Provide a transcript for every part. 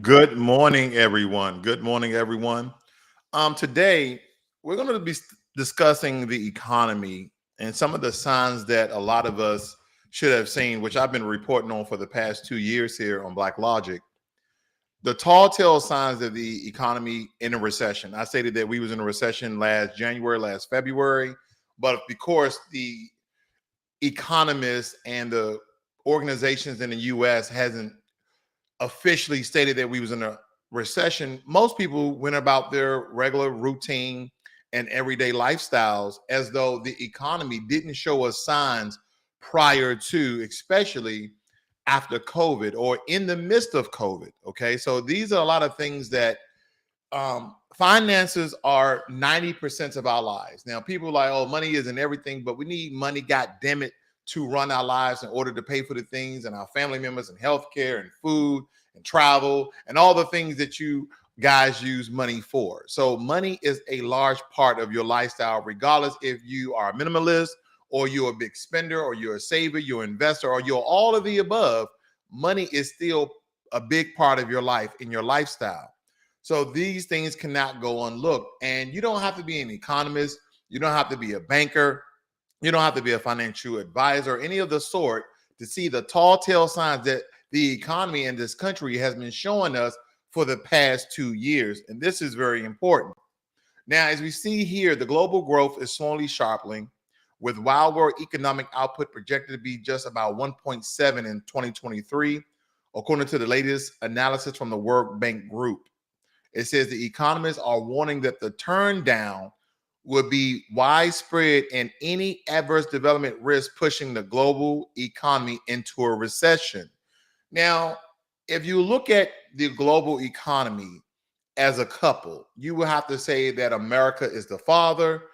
Good morning, everyone. Good morning, everyone. Today, we're going to be discussing the economy and some of the signs that a lot of us should have seen, which I've been reporting on for the past 2 years here on Black Logic. The tall tale signs of the economy in a recession. I stated that we was in a recession last January, last February, but of course, the economists and the organizations in the U.S. hasn't officially stated that we was in a recession. Most people went about their regular routine and everyday lifestyles as though the economy didn't show us signs prior to, especially after COVID or in the midst of COVID. Okay, so these are a lot of things that finances are 90% of our lives. Now, people are like, oh, money isn't everything, but we need money, god damn it, to run our lives in order to pay for the things and our family members and healthcare and food and travel and all the things that you guys use money for. So money is a large part of your lifestyle, regardless if you are a minimalist or you're a big spender or you're a saver, you're an investor, or you're all of the above. Money is still a big part of your life in your lifestyle. So these things cannot go unlooked. And you don't have to be an economist. You don't have to be a banker. You don't have to be a financial advisor or any of the sort to see the tall tale signs that the economy in this country has been showing us for the past 2 years. And this is very important. Now, as we see here, the global growth is slowly sharpening, with wild world economic output projected to be just about 1.7 in 2023, according to the latest analysis from the World Bank Group. It says the economists are warning that the turn down would be widespread and any adverse development risk pushing the global economy into a recession. Now, if you look at the global economy as a couple, you will have to say that America is the father,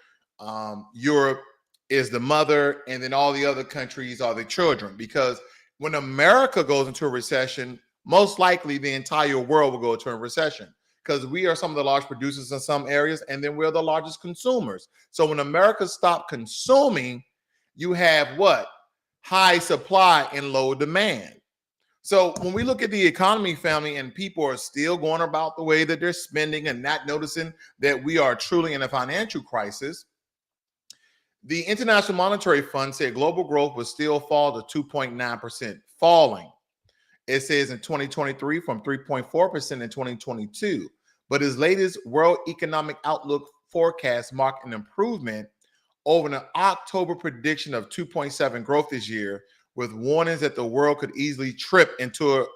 Europe is the mother, and then all the other countries are the children. Because when America goes into a recession, most likely the entire world will go into a recession, because we are some of the large producers in some areas, and then we're the largest consumers. So when America stops consuming, you have what? High supply and low demand. So when we look at the economy, family, and people are still going about the way that they're spending and not noticing that we are truly in a financial crisis, the International Monetary Fund said global growth will still fall to 2.9%, falling. It says in 2023 from 3.4% in 2022. But his latest World Economic Outlook forecast marked an improvement over an October prediction of 2.7 growth this year, with warnings that the world could easily tip into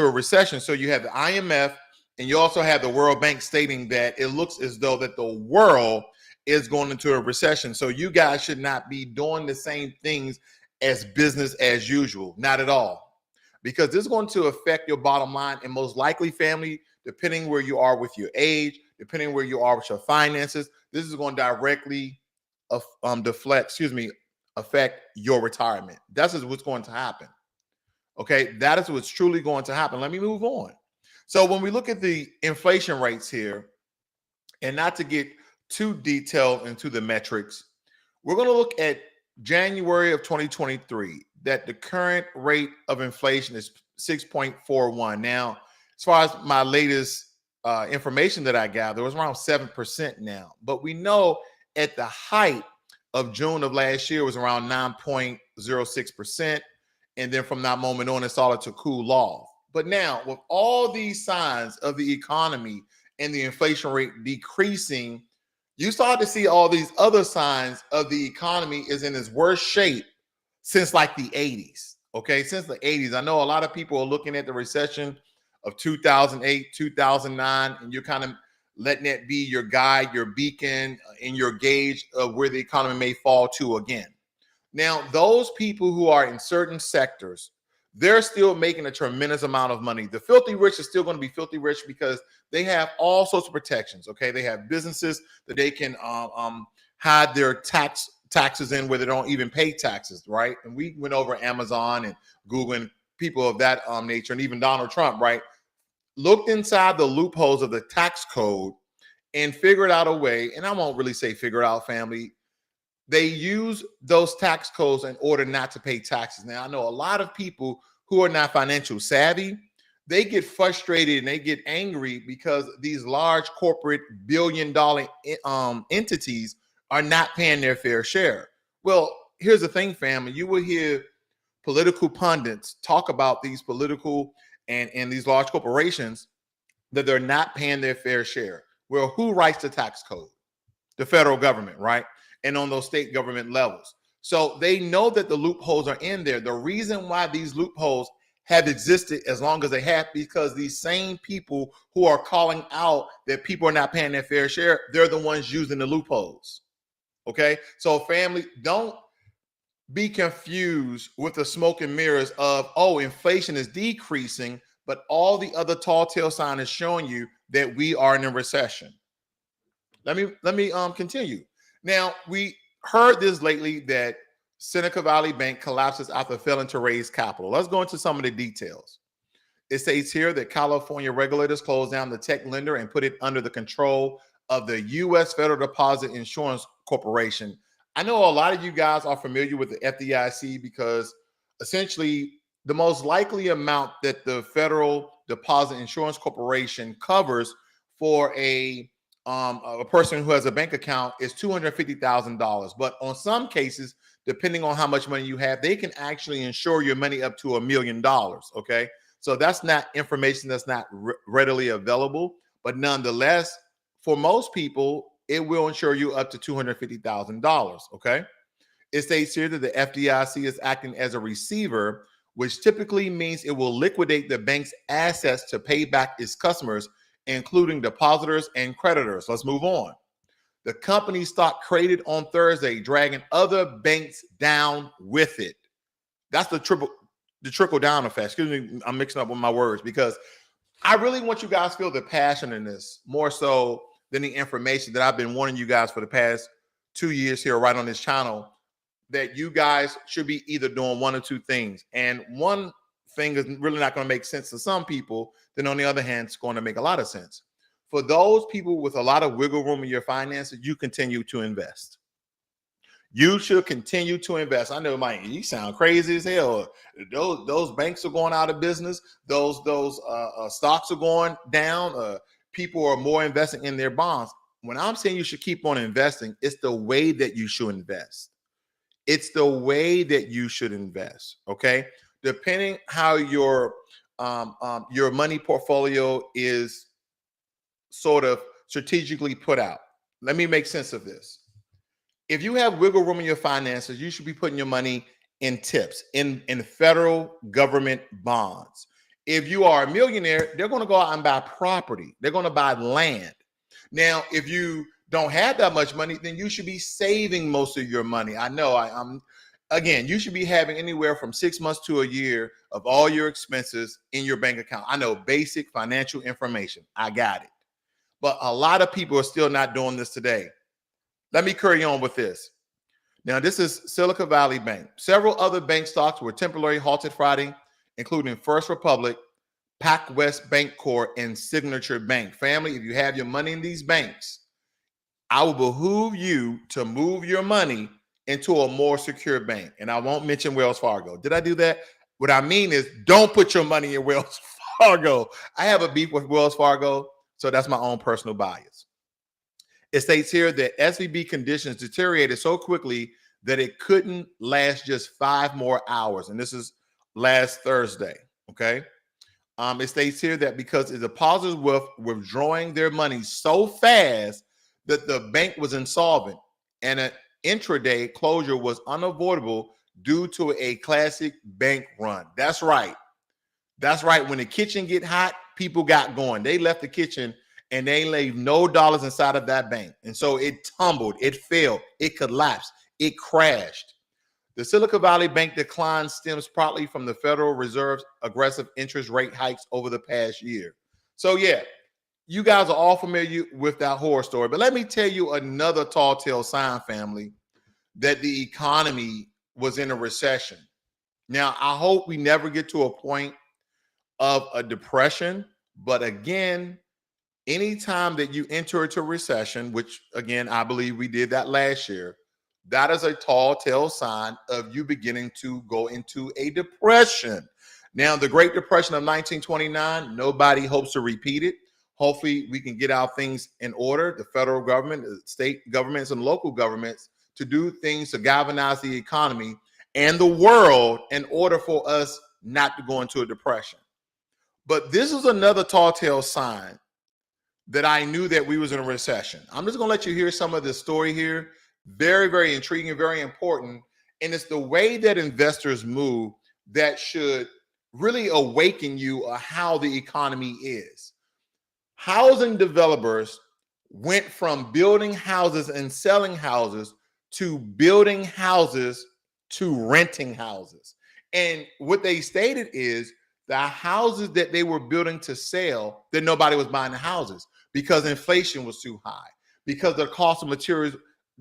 a recession. So you have the IMF and you also have the World Bank stating that it looks as though that the world is going into a recession. So you guys should not be doing the same things as business as usual. Not at all. Because this is going to affect your bottom line, and most likely, family, depending where you are with your age, depending where you are with your finances, this is going to directly affect your retirement. That's what's going to happen. Okay, that is what's truly going to happen. Let me move on. So when we look at the inflation rates here, and not to get too detailed into the metrics, we're going to look at January of 2023, that the current rate of inflation is 6.41. Now, as far as my latest information that I gathered, it was around 7% now. But we know at the height of June of last year, it was around 9.06%. And then from that moment on, it started to cool off. But now, with all these signs of the economy and the inflation rate decreasing, you start to see all these other signs of the economy is in its worst shape since like the 80s. Okay, since the 80s. I know a lot of people are looking at the recession of 2008, 2009, and you're kind of letting that be your guide, your beacon, and your gauge of where the economy may fall to again. Now, those people who are in certain sectors, they're still making a tremendous amount of money. The filthy rich is still going to be filthy rich because they have all sorts of protections. Okay, they have businesses that they can hide their taxes in where they don't even pay taxes, right? And we went over Amazon and Google and people of that nature, and even Donald Trump, right? Looked inside the loopholes of the tax code and figured out a way. And I won't really say figure out, family. They use those tax codes in order not to pay taxes. Now, I know a lot of people who are not financial savvy. they get frustrated and they get angry because these large corporate billion-dollar entities are not paying their fair share. Well, here's the thing, family. You will hear political pundits talk about these political and these large corporations that they're not paying their fair share. Well, who writes the tax code? The federal government, right? And on those state government levels. So they know that the loopholes are in there. The reason why these loopholes have existed as long as they have, because these same people who are calling out that people are not paying their fair share, they're the ones using the loopholes. Okay. So family, don't be confused with the smoke and mirrors of, oh, inflation is decreasing, but all the other tall tale sign is showing you that we are in a recession. Let me continue. Now, we heard this lately that Seneca Valley Bank collapses after failing to raise capital. Let's go into some of the details. It states here that California regulators closed down the tech lender and put it under the control of the U.S. Federal Deposit Insurance Corporation. I know a lot of you guys are familiar with the FDIC because essentially the most likely amount that the Federal Deposit Insurance Corporation covers for a person who has a bank account is $250,000. But on some cases, depending on how much money you have, they can actually insure your money up to $1 million. Okay. So that's not information that's not readily available. But nonetheless, for most people, it will insure you up to $250,000. Okay. It states here that the FDIC is acting as a receiver, which typically means it will liquidate the bank's assets to pay back its customers, including depositors and creditors. Let's move on. The company stock traded on Thursday, dragging other banks down with it. That's the trickle down effect. Excuse me, I'm mixing up with my words because I really want you guys to feel the passion in this more so than the information that I've been warning you guys for the past 2 years here right on this channel, that you guys should be either doing one or two things. And one thing is really not going to make sense to some people, then on the other hand, it's going to make a lot of sense. For those people with a lot of wiggle room in your finances, you continue to invest. You should continue to invest. I know, Mike, you sound crazy as hell. Those banks are going out of business. Those stocks are going down. People are more investing in their bonds. When I'm saying you should keep on investing, it's the way that you should invest. It's the way that you should invest. Okay, depending how your money portfolio is sort of strategically put out. Let me make sense of this. If you have wiggle room in your finances, you should be putting your money in tips, in federal government bonds. If you are a millionaire, they're going to go out and buy property. They're going to buy land. Now, if you don't have that much money, then you should be saving most of your money. I know again, you should be having anywhere from 6 months to a year of all your expenses in your bank account. I know, basic financial information. I got it. But a lot of people are still not doing this today. Let me carry on with this. Now, this is Silicon Valley Bank. Several other bank stocks were temporarily halted Friday, including First Republic, PacWest Bancorp, and Signature Bank. Family, if you have your money in these banks, I will behoove you to move your money into a more secure bank. And I won't mention Wells Fargo. Did I do that? What I mean is, don't put your money in Wells Fargo. I have a beef with Wells Fargo, so that's my own personal bias. It states here that SVB conditions deteriorated so quickly that it couldn't last just 5 more hours. And this is last Thursday. Okay. It states here that because the depositors were withdrawing their money so fast that the bank was insolvent and an intraday closure was unavoidable due to a classic bank run. That's right. That's right. When the kitchen get hot, people got going. They left the kitchen and they laid no dollars inside of that bank. And so it tumbled, it fell, it collapsed, it crashed. The Silicon Valley Bank decline stems partly from the Federal Reserve's aggressive interest rate hikes over the past year. So yeah, you guys are all familiar with that horror story. But let me tell you another tall tale sign, family, that the economy was in a recession. Now, I hope we never get to a point of a depression. But again, anytime that you enter into a recession, which again, I believe we did that last year, that is a tall tale sign of you beginning to go into a depression. Now, the Great Depression of 1929, nobody hopes to repeat it. Hopefully, we can get our things in order, the federal government, the state governments, and local governments, to do things to galvanize the economy and the world in order for us not to go into a depression. But this is another tall tale sign that I knew that we was in a recession. I'm just going to let you hear some of this story here. Very, very intriguing, very important. And it's the way that investors move that should really awaken you of how the economy is. Housing developers went from building houses and selling houses to building houses to renting houses. And what they stated is the houses that they were building to sell, that nobody was buying the houses because inflation was too high, because the cost of materials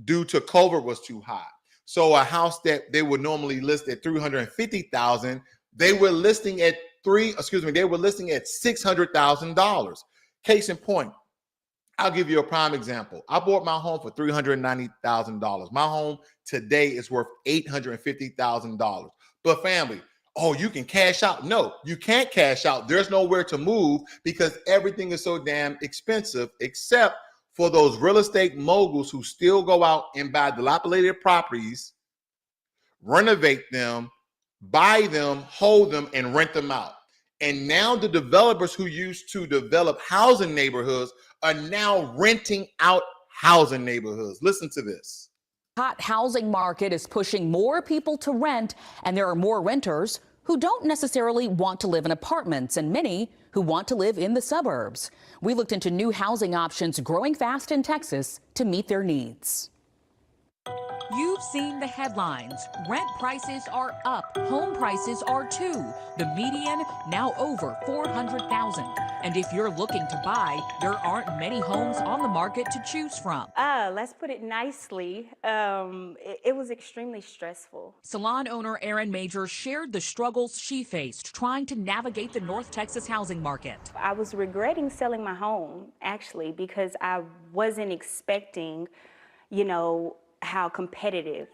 due to COVID was too high. So a house that they would normally list at $350,000, they were listing at $600,000. Case in point, I'll give you a prime example. I bought my home for $390,000. My home today is worth $850,000. But family, oh, you can cash out. No, you can't cash out. There's nowhere to move because everything is so damn expensive, except for those real estate moguls who still go out and buy dilapidated properties, renovate them, buy them, hold them, and rent them out. And now the developers who used to develop housing neighborhoods are now renting out housing neighborhoods. Listen to this. Hot housing market is pushing more people to rent, and there are more renters who don't necessarily want to live in apartments and many who want to live in the suburbs. We looked into new housing options growing fast in Texas to meet their needs. You've seen the headlines. Rent prices are up. Home prices are too. The median now over $400,000. And if you're looking to buy, there aren't many homes on the market to choose from. Let's put it nicely. It was extremely stressful. Salon owner Erin Major shared the struggles she faced trying to navigate the North Texas housing market. I was regretting selling my home, actually, because I wasn't expecting, how competitive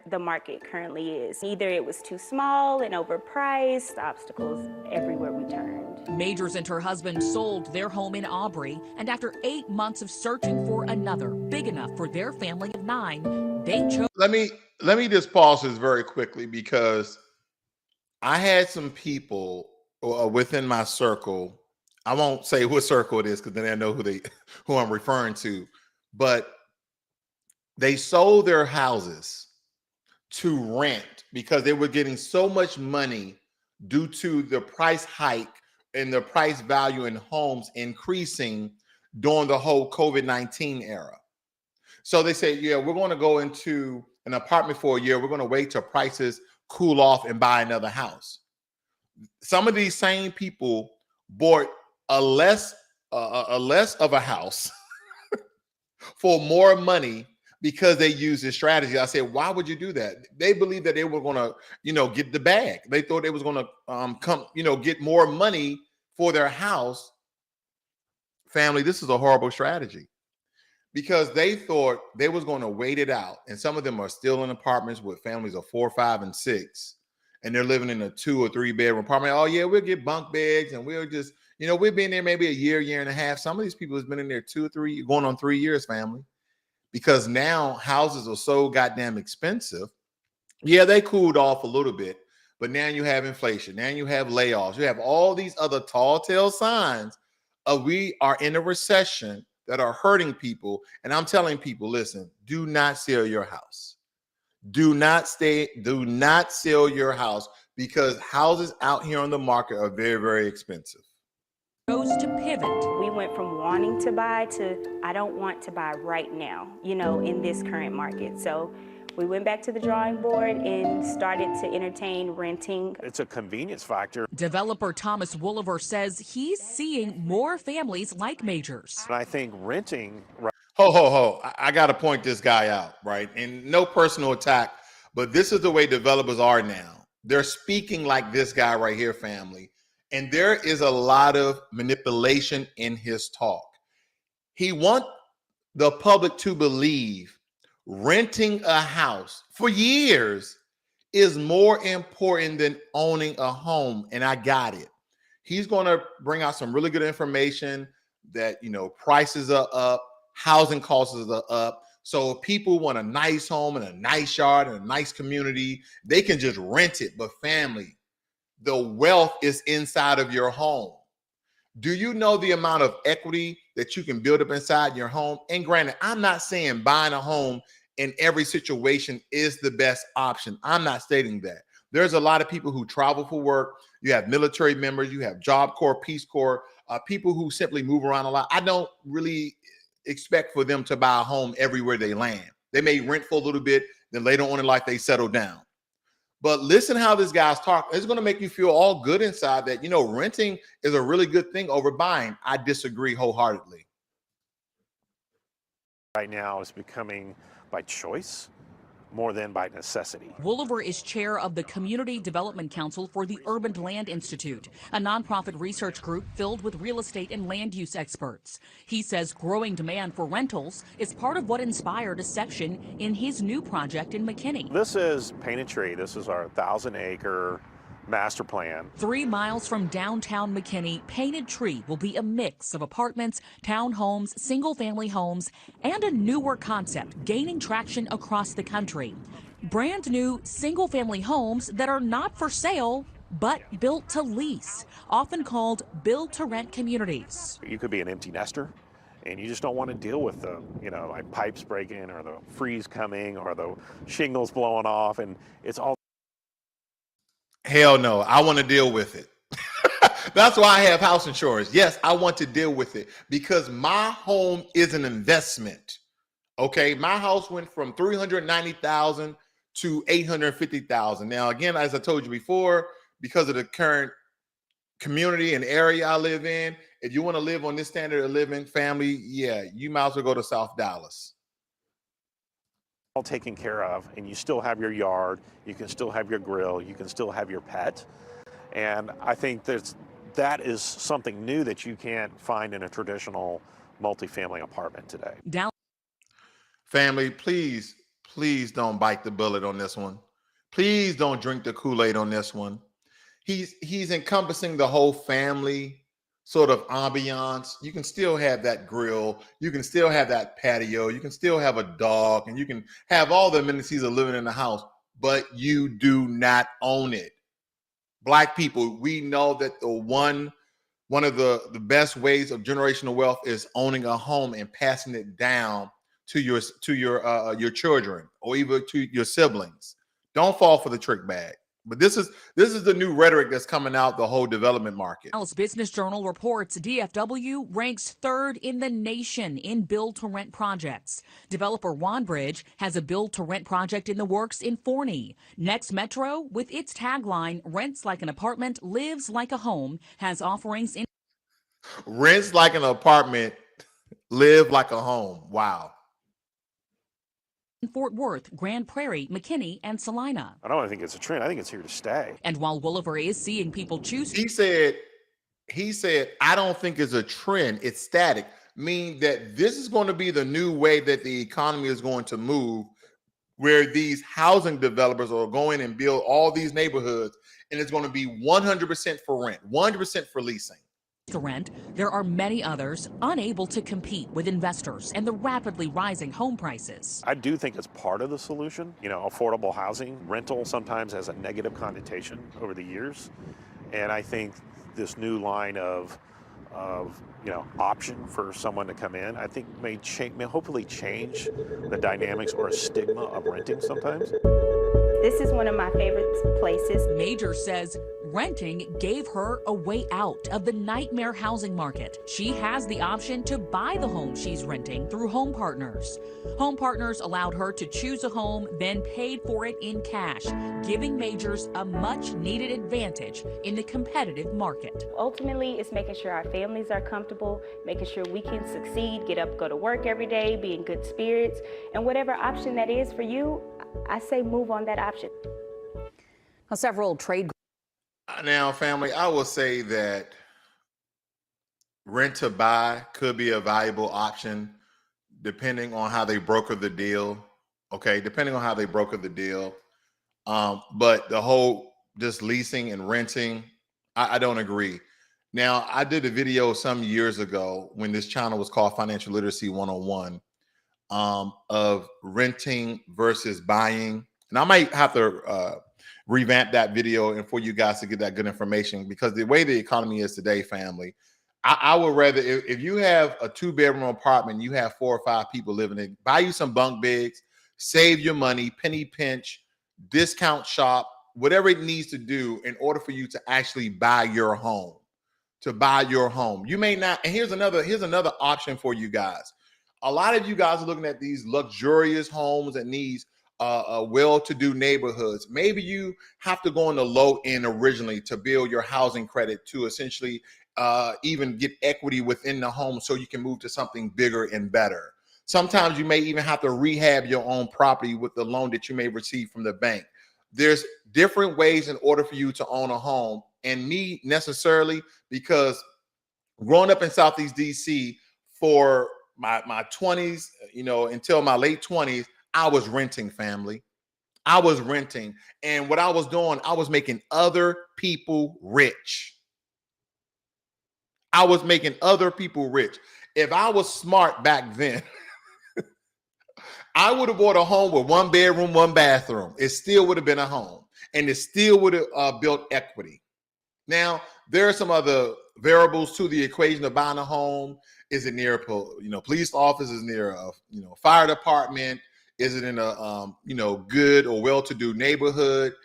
the market currently is. Either it was too small and overpriced, obstacles everywhere we turned. Majors and her husband sold their home in Aubrey, and after 8 months of searching for another big enough for their family of 9, they chose. Let me just pause this very quickly because I had some people within my circle. I won't say what circle it is because then I know who I'm referring to, but they sold their houses to rent because they were getting so much money due to the price hike and the price value in homes increasing during the whole COVID-19 era. So they say, yeah, we're going to go into an apartment for a year. We're going to wait till prices cool off and buy another house. Some of these same people bought a less of a house for more money because they use this strategy. I said, why would you do that? They believe that they were going to, get the bag. They thought they was going to get more money for their house. Family, this is a horrible strategy because they thought they was going to wait it out. And some of them are still in apartments with families of 4, 5, and 6. And they're living in a 2 or 3 bedroom apartment. Oh yeah, we'll get bunk beds and we'll just, we've been there maybe a year and a half. Some of these people has been in there 2 or 3, going on 3 years, family. Because now houses are so goddamn expensive. Yeah, they cooled off a little bit, but now you have inflation. Now you have layoffs. You have all these other tall tale signs of we are in a recession that are hurting people. And I'm telling people, listen, do not sell your house. Do not sell your house because houses out here on the market are very, very expensive. Chose to pivot. We went from wanting to buy to I don't want to buy right now, in this current market. So we went back to the drawing board and started to entertain renting. It's a convenience factor. Developer Thomas Wooliver says he's seeing more families like Majors. And I think renting. Ho. I got to point this guy out, right? And no personal attack, but this is the way developers are now. They're speaking like this guy right here, family. And there is a lot of manipulation in his talk. He wants the public to believe renting a house for years is more important than owning a home. And I got it. He's going to bring out some really good information that, prices are up, housing costs are up. So if people want a nice home and a nice yard and a nice community, they can just rent it. But family, the wealth is inside of your home. Do you know the amount of equity that you can build up inside your home? And granted, I'm not saying buying a home in every situation is the best option. I'm not stating that. There's a lot of people who travel for work. You have military members, you have Job Corps, Peace Corps, people who simply move around a lot. I don't really expect for them to buy a home everywhere they land. They may rent for a little bit, then later on in life, they settle down. But listen how this guy's talking. It's going to make you feel all good inside that, renting is a really good thing over buying. I disagree wholeheartedly. Right now is becoming by choice more than by necessity. Wooliver is chair of the Community Development Council for the Urban Land Institute, a nonprofit research group filled with real estate and land use experts. He says growing demand for rentals is part of what inspired a section in his new project in McKinney. This is Painted Tree. This is our 1,000-acre master plan. 3 miles from downtown McKinney, Painted Tree will be a mix of apartments, townhomes, single-family homes, and a newer concept gaining traction across the country. Brand new single-family homes that are not for sale, but built to lease, often called build-to-rent communities. You could be an empty nester, and you just don't want to deal with the, like pipes breaking or the freeze coming or the shingles blowing off, and it's all. Hell no, I want to deal with it. That's why I have house insurance. Yes, I want to deal with it because my home is an investment. Okay, my house went from $390,000 to $850,000. Now, again, as I told you before, because of the current community and area I live in, if you want to live on this standard of living, family, yeah, you might as well go to South Dallas. All taken care of, and you still have your yard, you can still have your grill, you can still have your pet. And I think that is something new that you can't find in a traditional multifamily apartment today. Family, please don't bite the bullet on this one. Please don't drink the Kool-Aid on this one. He's encompassing the whole family sort of ambiance. You can still have that grill. You can still have that patio. You can still have a dog, and you can have all the amenities of living in the house, but you do not own it. Black people, we know that one of the best ways of generational wealth is owning a home and passing it down to your children or even to your siblings. Don't fall for the trick bag. But this is the new rhetoric that's coming out the whole development market. Dallas Business Journal reports DFW ranks 3rd in the nation in build-to-rent projects. Developer Wanbridge has a build-to-rent project in the works in Forney. Next Metro, with its tagline, rents like an apartment, lives like a home, has offerings in Rents like an apartment, live like a home. Wow. Fort Worth, Grand Prairie, McKinney, and Salina. I don't think it's a trend. I think it's here to stay. And while Wooliver is seeing people choose, he said, I don't think it's a trend. It's static, meaning that this is going to be the new way that the economy is going to move, where these housing developers are going and build all these neighborhoods, and it's going to be 100% for rent, 100% for leasing. to rent, there are many others unable to compete with investors and the rapidly rising home prices. I do think it's part of the solution. Affordable housing, rental sometimes has a negative connotation over the years. And I think this new line of option for someone to come in, I think may hopefully change the dynamics or a stigma of renting sometimes. This is one of my favorite places. Major says renting gave her a way out of the nightmare housing market. She has the option to buy the home she's renting through Home Partners. Home Partners allowed her to choose a home, then paid for it in cash, giving Majors a much-needed advantage in the competitive market. Ultimately, it's making sure our families are comfortable, making sure we can succeed, get up, go to work every day, be in good spirits, and whatever option that is for you, I say move on that option. Several trade. Now, family, I will say that rent to buy could be a valuable option depending on how they broker the deal. Okay, depending on how they broker the deal. But the whole just leasing and renting, I don't agree. Now, I did a video some years ago when this channel was called Financial Literacy 101, of renting versus buying. And I might have to revamp that video and for you guys to get that good information, because the way the economy is today, family, I would rather, if you have a 2-bedroom apartment, you have 4 or 5 people living in, buy you some bunk beds, save your money, penny pinch, discount shop, whatever it needs to do in order for you to actually buy your home. To buy your home. You may not, and here's another option for you guys. A lot of you guys are looking at these luxurious homes and these well-to-do neighborhoods. Maybe you have to go on the low end originally to build your housing credit to essentially even get equity within the home so you can move to something bigger and better. Sometimes you may even have to rehab your own property with the loan that you may receive from the bank. There's different ways in order for you to own a home. And me necessarily, because growing up in Southeast DC for my 20s, until my late 20s, I was renting, family. I was renting. And what I was doing, I was making other people rich. I was making other people rich. If I was smart back then, I would have bought a home with 1 bedroom, 1 bathroom. It still would have been a home, and it still would have built equity. Now, there are some other variables to the equation of buying a home. Is it near a police office? Is it near a fire department? Is it in a good or well-to-do neighborhood?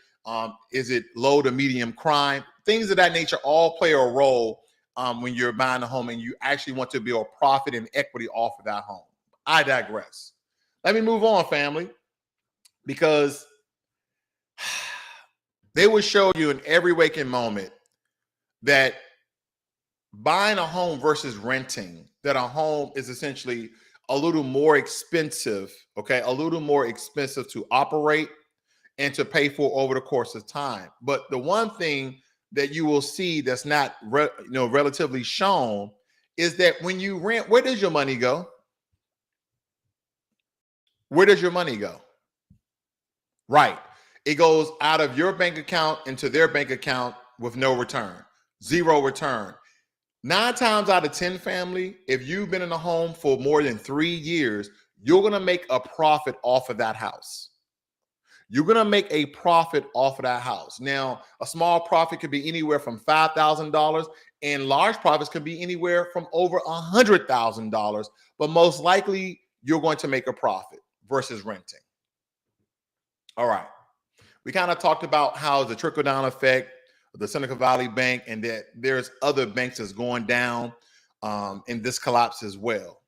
Is it low to medium crime? Things of that nature all play a role when you're buying a home and you actually want to build profit and equity off of that home. I digress. Let me move on, family, because they will show you in every waking moment that buying a home versus renting, that a home is essentially a little more expensive, okay? A little more expensive to operate and to pay for over the course of time. But the one thing that you will see that's not relatively shown is that when you rent, where does your money go? Where does your money go? Right. It goes out of your bank account into their bank account with no return, 0 return. 9 times out of 10, family, if you've been in a home for more than 3 years, you're going to make a profit off of that house. You're going to make a profit off of that house. Now, a small profit could be anywhere from $5,000, and large profits could be anywhere from over $100,000. But most likely, you're going to make a profit versus renting. All right. We kind of talked about how the trickle-down effect of the Silicon Valley Bank, and that there's other banks that's going down in this collapse as well.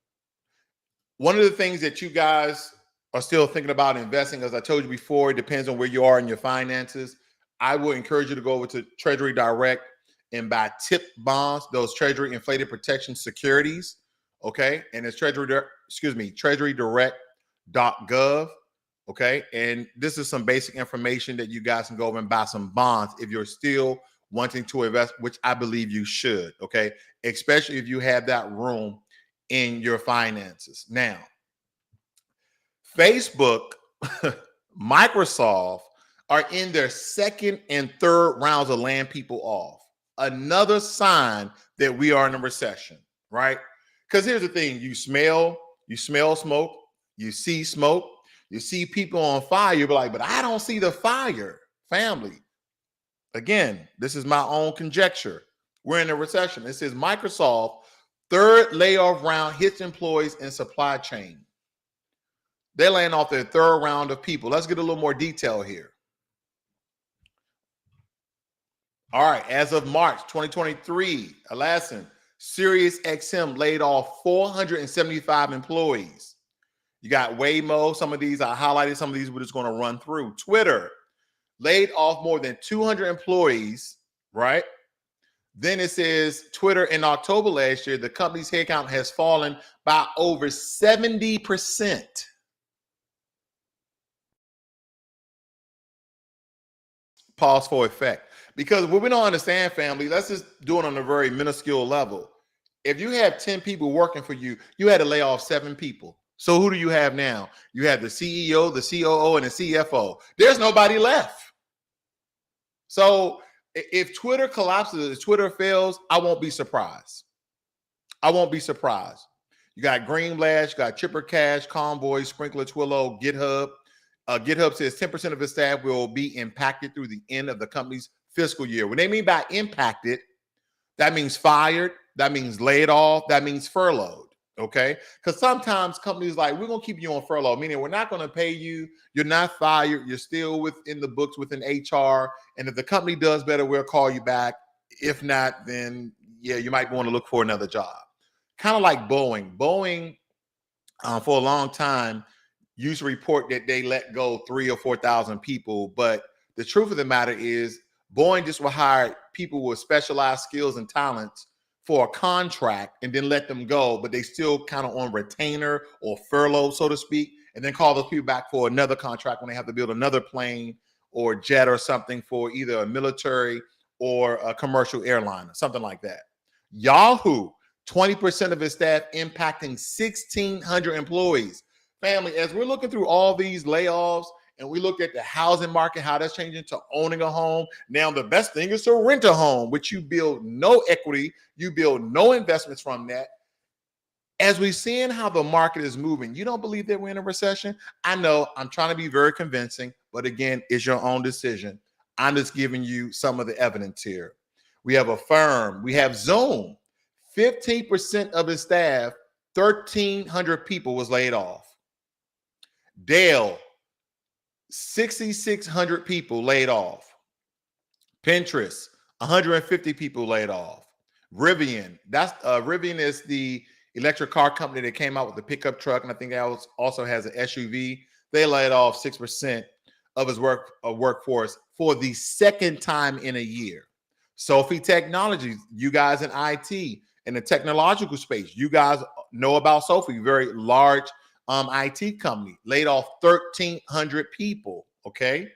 One of the things that you guys are still thinking about investing, as I told you before, it depends on where you are in your finances. I will encourage you to go over to Treasury Direct and buy TIP bonds, those Treasury Inflation Protection Securities. Okay, and it's treasurydirect.gov. Okay, and this is some basic information that you guys can go over and buy some bonds if you're still wanting to invest, which I believe you should. Okay, especially if you have that room in your finances. Now, Facebook, Microsoft are in their 2nd and 3rd rounds of laying people off. Another sign that we are in a recession, right? Because here's the thing: you smell smoke, you see smoke, you see people on fire. You're like, but I don't see the fire, family. Again, this is my own conjecture. We're in a recession. It says Microsoft 3rd layoff round hits employees in supply chain. They're laying off their 3rd round of people. Let's get a little more detail here. All right, as of March 2023, Alasan, SiriusXM laid off 475 employees. You got Waymo. Some of these I highlighted. Some of these we're just going to run through. Twitter laid off more than 200 employees, right? Then it says Twitter in October last year, the company's headcount has fallen by over 70%. Pause for effect. Because what we don't understand, family, let's just do it on a very minuscule level. If you have 10 people working for you, you had to lay off 7 people. So who do you have now? You have the CEO, the COO, and the CFO. There's nobody left. So if Twitter collapses, if Twitter fails, I won't be surprised. I won't be surprised. You got Greenblash, you got Chipper Cash, Convoy, Sprinkler, Twillo, GitHub. GitHub says 10% of its staff will be impacted through the end of the company's fiscal year. When they mean by impacted, that means fired, that means laid off, that means furloughed. Okay, because sometimes companies like, we're gonna keep you on furlough, meaning we're not gonna pay you, you're not fired, you're still within the books within HR, and if the company does better, we'll call you back. If not, then yeah, you might want to look for another job. Kind of like Boeing. Boeing, for a long time, used to report that they let go 3,000 or 4,000 people, but the truth of the matter is Boeing just will hire people with specialized skills and talents for a contract and then let them go, but they still kind of on retainer or furlough, so to speak, and then call those people back for another contract when they have to build another plane or jet or something for either a military or a commercial airline or something like that. Yahoo, 20% of its staff impacting 1,600 employees. Family, as we're looking through all these layoffs and we looked at the housing market, how that's changing to owning a home. Now, the best thing is to rent a home, which you build no equity, you build no investments from that. As we're seeing how the market is moving, you don't believe that we're in a recession? I know I'm trying to be very convincing, but again, it's your own decision. I'm just giving you some of the evidence here. We have Affirm, we have Zoom, 15% of its staff, 1,300 people was laid off. Dell, 6,600 people laid off. Pinterest, 150 people laid off. Rivian, Rivian is the electric car company that came out with the pickup truck, and I think that also has an SUV. They laid off 6% of its workforce for the second time in a year. Sophie Technologies, you guys in IT, in the technological space, you guys know about Sophie, very large IT company, laid off 1,300 people, okay?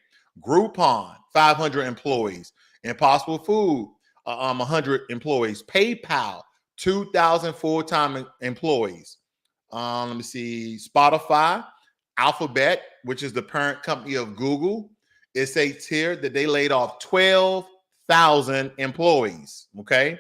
Groupon, 500 employees. Impossible Food, 100 employees. PayPal, 2,000 full-time employees. Let me see, Spotify, Alphabet, which is the parent company of Google, it states here that they laid off 12,000 employees, okay?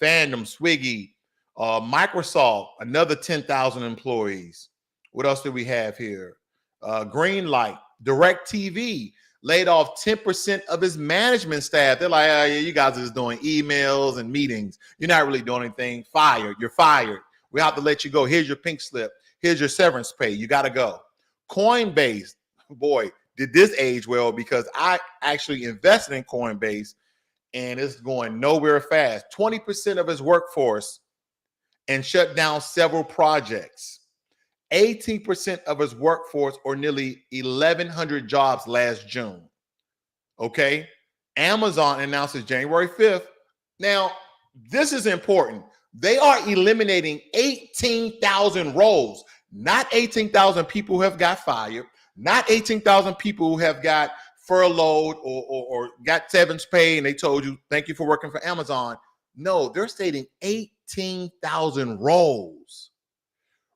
Fandom, Swiggy, Microsoft, another 10,000 employees. What else do we have here? Greenlight, DirecTV laid off 10% of its management staff. They're like, oh, yeah, you guys are just doing emails and meetings. You're not really doing anything. Fired. You're fired. We have to let you go. Here's your pink slip. Here's your severance pay. You got to go. Coinbase, boy, did this age well because I actually invested in Coinbase and it's going nowhere fast. 20% of its workforce and shut down several projects. 18% of its workforce, or nearly 1,100 jobs last June. Okay. Amazon announces January 5th. Now, this is important. They are eliminating 18,000 roles, not 18,000 people who have got fired, not 18,000 people who have got furloughed or got severance pay and they told you, thank you for working for Amazon. No, they're stating 18,000 roles,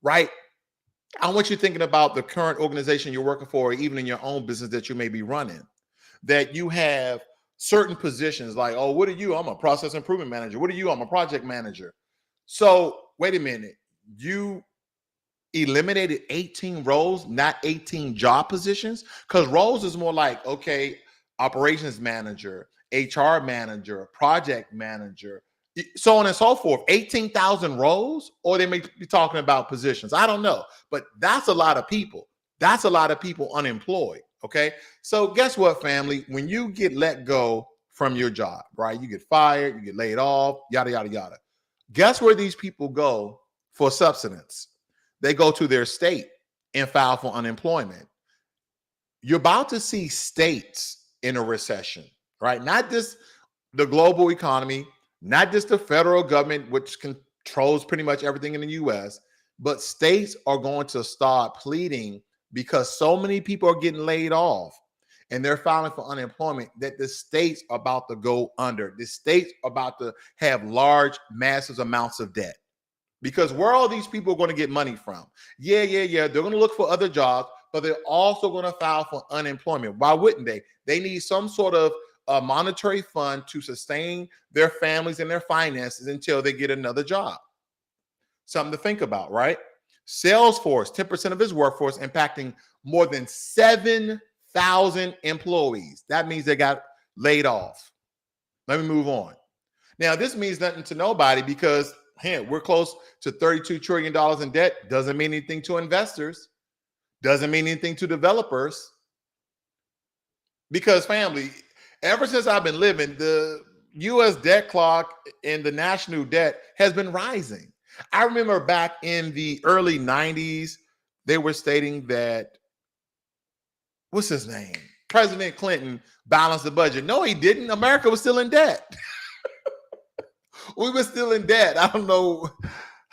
right? I want you thinking about the current organization you're working for, or even in your own business that you may be running, that you have certain positions like, oh, what are you? I'm a process improvement manager. What are you? I'm a project manager. So wait a minute. You eliminated 18 roles, not 18 job positions? Because roles is more like, okay, operations manager, HR manager, project manager, so on and so forth. 18,000 roles, or they may be talking about positions. I don't know, but that's a lot of people. That's a lot of people unemployed. Okay. So guess what, family? When you get let go from your job, right? You get fired, you get laid off, yada, yada, yada. Guess where these people go for subsistence? They go to their state and file for unemployment. You're about to see states in a recession, right? Not just the global economy, not just the federal government, which controls pretty much everything in the US, but states are going to start pleading because so many people are getting laid off and they're filing for unemployment that the states are about to go under. The states are about to have large, massive amounts of debt. Because where are all these people going to get money from? Yeah. They're going to look for other jobs, but they're also going to file for unemployment. Why wouldn't they? They need some sort of a monetary fund to sustain their families and their finances until they get another job. Something to think about, right? Salesforce, 10% of his workforce, impacting more than 7,000 employees. That means they got laid off. Let me move on. Now, this means nothing to nobody because, we're close to $32 trillion in debt. Doesn't mean anything to investors. Doesn't mean anything to developers. Because, family, ever since I've been living, the U.S. debt clock and the national debt has been rising. I remember back in the early 90s, they were stating that, what's his name? President Clinton balanced the budget. No, he didn't. America was still in debt. We were still in debt. I don't know.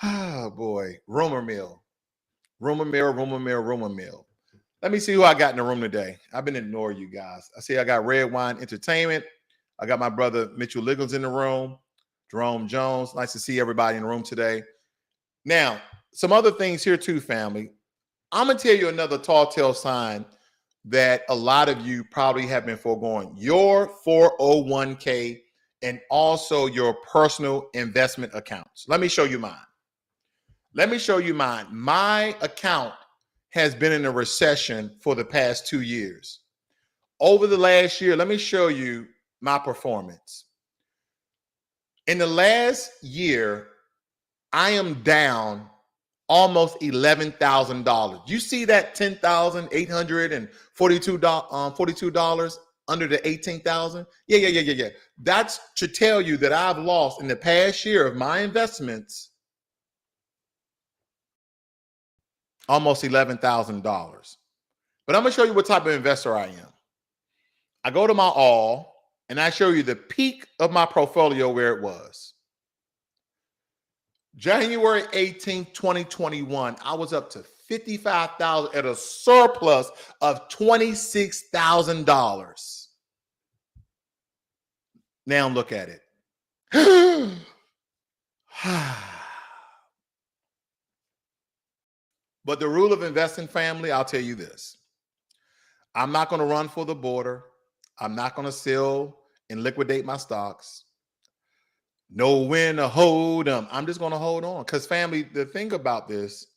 Oh, boy. Rumor mill. Rumor mill. Let me see who I got in the room today. I've been ignoring you guys. I see I got Red Wine Entertainment. I got my brother Mitchell Liggles in the room. Jerome Jones. Nice to see everybody in the room today. Now, some other things here too, family. I'm going to tell you another tall tale sign that a lot of you probably have been foregoing. Your 401k and also your personal investment accounts. Let me show you mine. My account has been in a recession for the past 2 years. Over the last year, let me show you my performance. In the last year, I am down almost $11,000. You see that $10,842 under the 18,000? Yeah. That's to tell you that I've lost in the past year of my investments almost $11,000. But I'm going to show you what type of investor I am. I go to my all and I show you the peak of my portfolio where it was. January 18th, 2021, I was up to $55,000 at a surplus of $26,000. Now look at it. But the rule of investing, family, I'll tell you this. I'm not going to run for the border. I'm not going to sell and liquidate my stocks. Know when to hold them. I'm just going to hold on. Because, family, the thing about this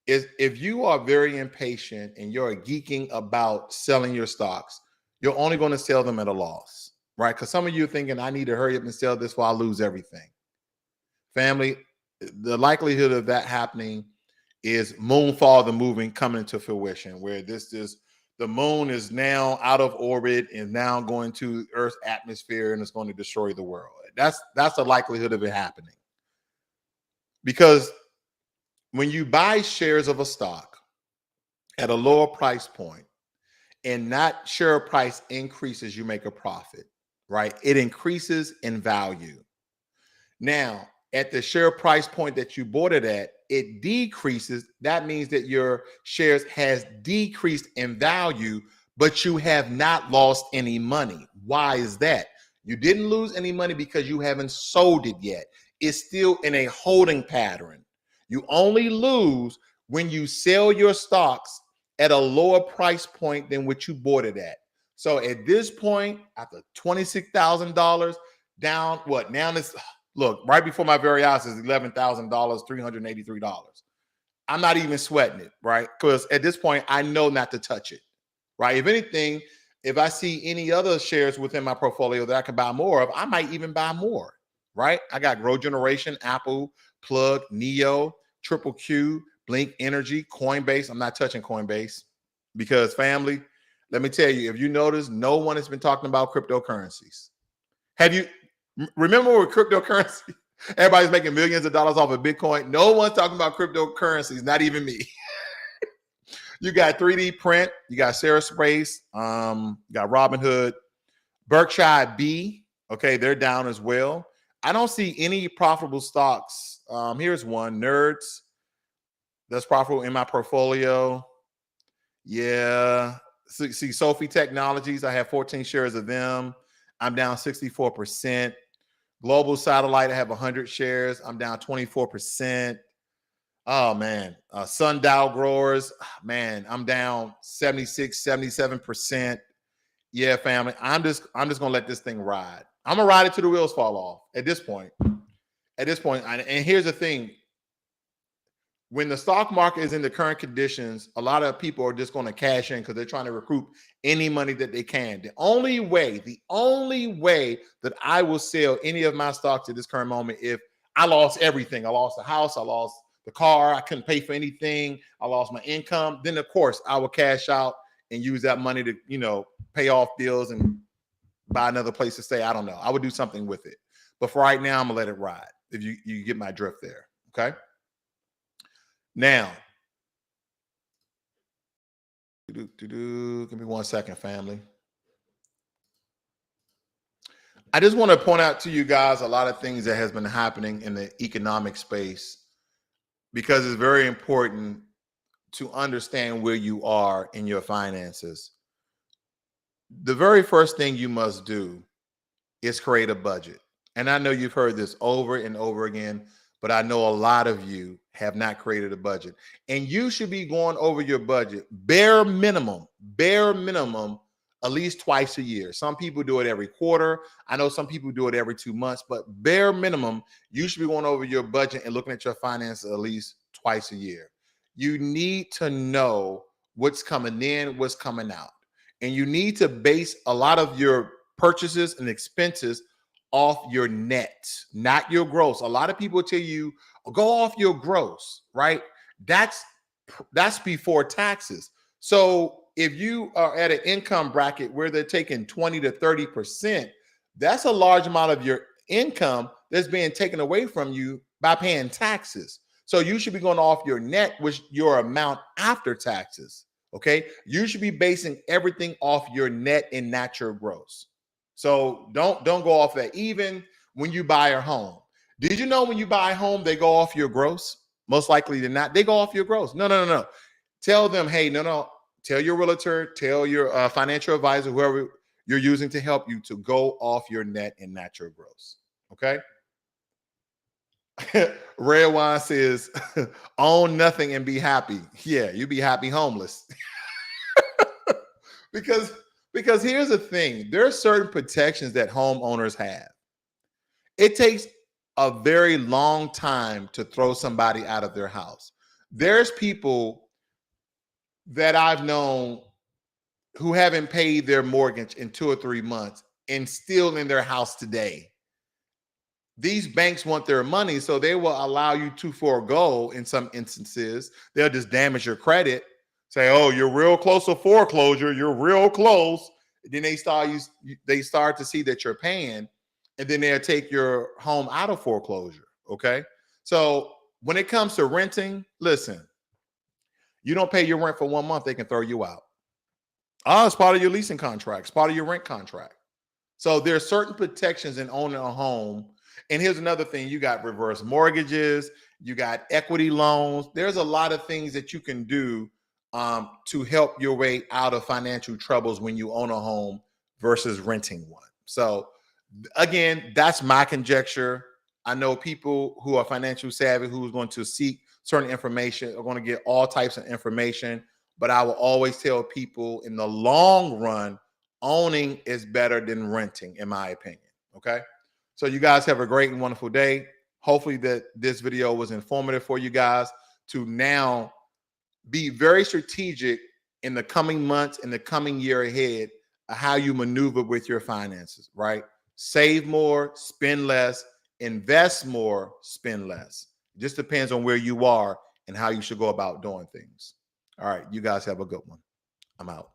is if you are very impatient and you're geeking about selling your stocks, you're only going to sell them at a loss, right? Because some of you are thinking, I need to hurry up and sell this while I lose everything. Family, the likelihood of that happening is Moonfall, the movie, coming into fruition, where the moon is now out of orbit and now going to Earth's atmosphere and it's going to destroy the world. That's the likelihood of it happening. Because when you buy shares of a stock at a lower price point and that share price increases, you make a profit, right? It increases in value. Now, at the share price point that you bought it at, it decreases. That means that your shares has decreased in value, but you have not lost any money. Why is that? You didn't lose any money because you haven't sold it yet. It's still in a holding pattern. You only lose when you sell your stocks at a lower price point than what you bought it at. So at this point, after $26,000 down, what now is, look, right before my very eyes is $11,000, $383. I'm not even sweating it, right? Because at this point, I know not to touch it, right? If anything, if I see any other shares within my portfolio that I can buy more of, I might even buy more, right? I got Grow Generation, Apple, Plug, Neo, Triple Q, Blink Energy, Coinbase. I'm not touching Coinbase because, family, let me tell you, if you notice, no one has been talking about cryptocurrencies. Have you? Remember with cryptocurrency, everybody's making millions of dollars off of Bitcoin. No one's talking about cryptocurrencies, not even me. You got 3D Print, you got Saraspace, you got Robinhood, Berkshire B. Okay, they're down as well. I don't see any profitable stocks. Here's one, Nerds. That's profitable in my portfolio. Yeah. See, Sophie Technologies. I have 14 shares of them. I'm down 64%. Global Satellite, I have 100 shares. I'm down 24%. Oh, man. Sundial Growers, man, I'm down 76, 77%. Yeah, family. I'm just gonna let this thing ride. I'm gonna ride it till the wheels fall off at this point. At this point, and here's the thing. When the stock market is in the current conditions, a lot of people are just going to cash in because they're trying to recoup any money that they can. The only way that I will sell any of my stocks at this current moment, if I lost everything, I lost the house, I lost the car, I couldn't pay for anything, I lost my income, then of course I will cash out and use that money to, pay off bills and buy another place to stay. I don't know. I would do something with it. But for right now, I'm gonna let it ride. If you get my drift there. Okay. Now, give me 1 second, family. I just want to point out to you guys a lot of things that has been happening in the economic space, because it's very important to understand where you are in your finances. The very first thing you must do is create a budget. And I know you've heard this over and over again, but I know a lot of you have not created a budget. And you should be going over your budget bare minimum, at least twice a year. Some people do it every quarter. I know some people do it every 2 months, but bare minimum, you should be going over your budget and looking at your finances at least twice a year. You need to know what's coming in, what's coming out. And you need to base a lot of your purchases and expenses off your net, not your gross. A lot of people tell you, go off your gross, right? That's before taxes. So if you are at an income bracket where they're taking 20 to 30%, that's a large amount of your income that's being taken away from you by paying taxes. So you should be going off your net, which your amount after taxes. Okay. You should be basing everything off your net and not your gross. So don't go off that. Even when you buy a home, did you know when you buy a home, they go off your gross? Most likely than not, they go off your gross. No. Tell them, hey, no. Tell your realtor, tell your financial advisor, whoever you're using to help you, to go off your net and not your gross. Okay. Red Wine says, own nothing and be happy. Yeah, you be happy homeless. Because here's the thing, there are certain protections that homeowners have. It takes a very long time to throw somebody out of their house. There's people that I've known who haven't paid their mortgage in 2 or 3 months and still in their house today. These banks want their money, so they will allow you to forego in some instances. They'll just damage your credit. Say, oh, you're real close to foreclosure. You're real close. Then they start to see that you're paying, and then they'll take your home out of foreclosure. Okay. So when it comes to renting, listen, you don't pay your rent for 1 month, they can throw you out. Oh, it's part of your leasing contract. It's part of your rent contract. So there are certain protections in owning a home. And here's another thing. You got reverse mortgages. You got equity loans. There's a lot of things that you can do to help your way out of financial troubles when you own a home versus renting one. So again, that's my conjecture. I know people who are financial savvy who is going to seek certain information are going to get all types of information. But I will always tell people, in the long run, owning is better than renting, in my opinion. Okay. So you guys have a great and wonderful day. Hopefully that this video was informative for you guys to now be very strategic in the coming months, in the coming year ahead, of how you maneuver with your finances, right? Save more, spend less, invest more, spend less. It just depends on where you are and how you should go about doing things. All right. You guys have a good one. I'm out.